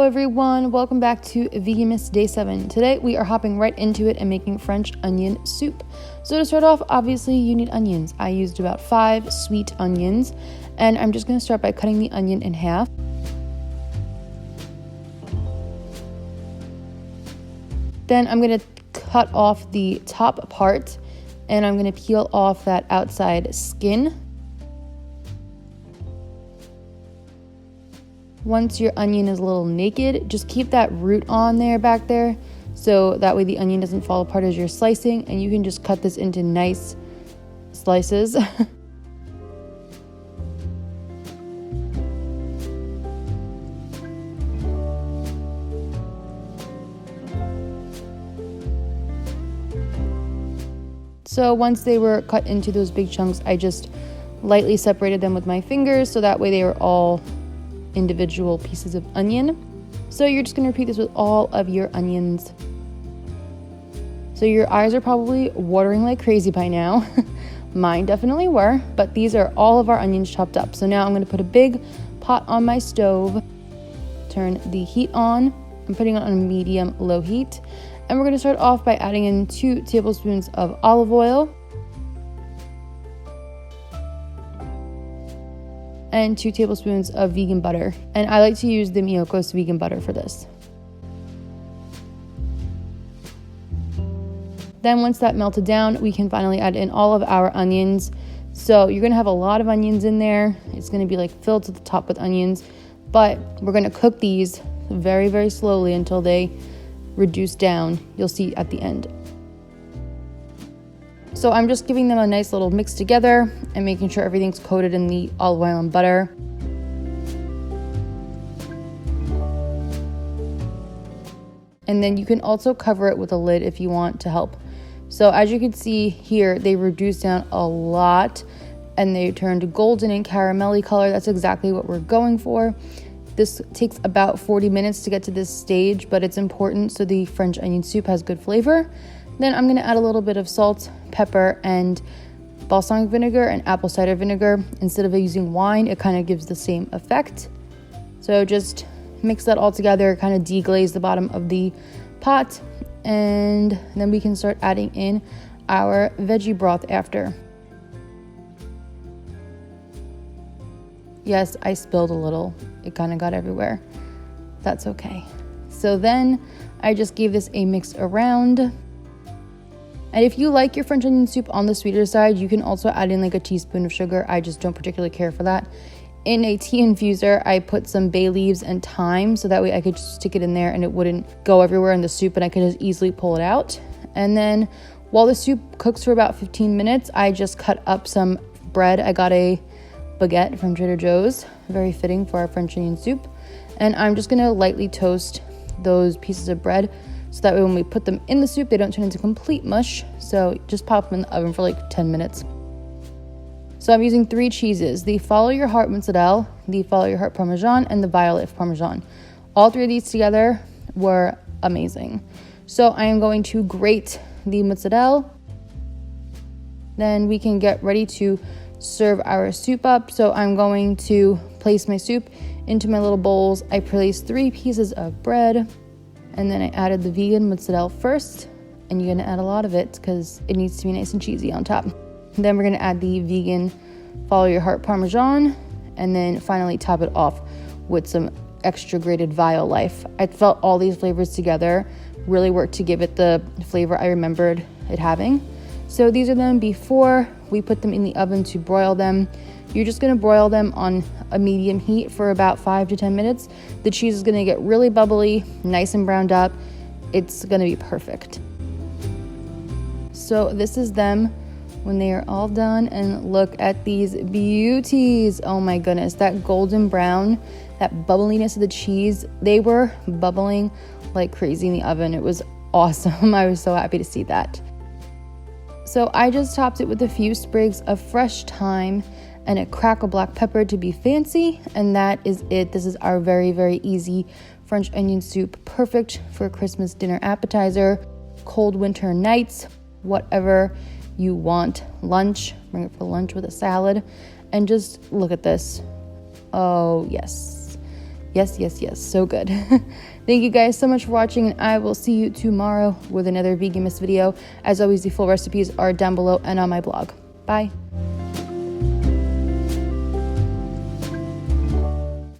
everyone, welcome back to Veganmas Day 7. Today we are hopping right into it and making French onion soup. So to start off, obviously you need onions. I used about 5 sweet onions, and I'm just going to start by cutting the onion in half. Then I'm going to cut off the top part, and I'm going to peel off that outside skin. Once your onion is a little naked, just keep that root on there back there, so that way the onion doesn't fall apart as you're slicing, and you can just cut this into nice slices. So once they were cut into those big chunks, I just lightly separated them with my fingers, so that way they were all individual pieces of onion. So you're just going to repeat this with all of your onions. So your eyes are probably watering like crazy by now. Mine definitely were, but these are all of our onions chopped up. So now I'm going to put a big pot on my stove, turn the heat on. I'm putting it on a medium-low heat, and we're going to start off by adding in 2 tablespoons of olive oil and 2 tablespoons of vegan butter. And I like to use the Miyoko's vegan butter for this. Then once that melted down, we can finally add in all of our onions. So you're gonna have a lot of onions in there. It's gonna be like filled to the top with onions, but we're gonna cook these very, very slowly until they reduce down. You'll see at the end. So I'm just giving them a nice little mix together and making sure everything's coated in the olive oil and butter. And then you can also cover it with a lid if you want to help. So as you can see here, they reduced down a lot and they turned golden and caramelly color. That's exactly what we're going for. This takes about 40 minutes to get to this stage, but it's important so the French onion soup has good flavor. Then I'm gonna add a little bit of salt, pepper, and balsamic vinegar and apple cider vinegar. Instead of using wine, it kind of gives the same effect. So just mix that all together, kind of deglaze the bottom of the pot, and then we can start adding in our veggie broth after. Yes, I spilled a little. It kind of got everywhere. That's okay. So then I just gave this a mix around. And if you like your French onion soup on the sweeter side, you can also add in like a teaspoon of sugar. I just don't particularly care for that. In a tea infuser, I put some bay leaves and thyme, so that way I could just stick it in there and it wouldn't go everywhere in the soup, and I could just easily pull it out. And then while the soup cooks for about 15 minutes, I just cut up some bread. I got a baguette from Trader Joe's, very fitting for our French onion soup. And I'm just gonna lightly toast those pieces of bread, so that way when we put them in the soup, they don't turn into complete mush. So just pop them in the oven for like 10 minutes. So I'm using 3 cheeses, the Follow Your Heart mozzarella, the Follow Your Heart parmesan, and the Violife parmesan. All 3 of these together were amazing. So I am going to grate the mozzarella. Then we can get ready to serve our soup up. So I'm going to place my soup into my little bowls. I placed 3 pieces of bread, and then I added the vegan mozzarella first, and you're gonna add a lot of it because it needs to be nice and cheesy on top. Then we're gonna add the vegan Follow Your Heart parmesan, and then finally top it off with some extra grated Violife. I felt all these flavors together really worked to give it the flavor I remembered it having. So these are them before we put them in the oven to broil them. You're just gonna broil them on a medium heat for about 5 to 10 minutes. The cheese is gonna get really bubbly, nice and browned up. It's gonna be perfect. So this is them when they are all done, and look at these beauties. Oh my goodness, that golden brown, that bubbliness of the cheese, they were bubbling like crazy in the oven. It was awesome. I was so happy to see that. So I just topped it with a few sprigs of fresh thyme and a crack of black pepper to be fancy, and that is it. This is our very, very easy French onion soup, perfect for a Christmas dinner appetizer, cold winter nights, whatever you want. Lunch, bring it for lunch with a salad, and just look at this. Oh yes, Yes, so good. Thank you guys so much for watching, and I will see you tomorrow with another Veganmas video. As always, the full recipes are down below and on my blog. Bye.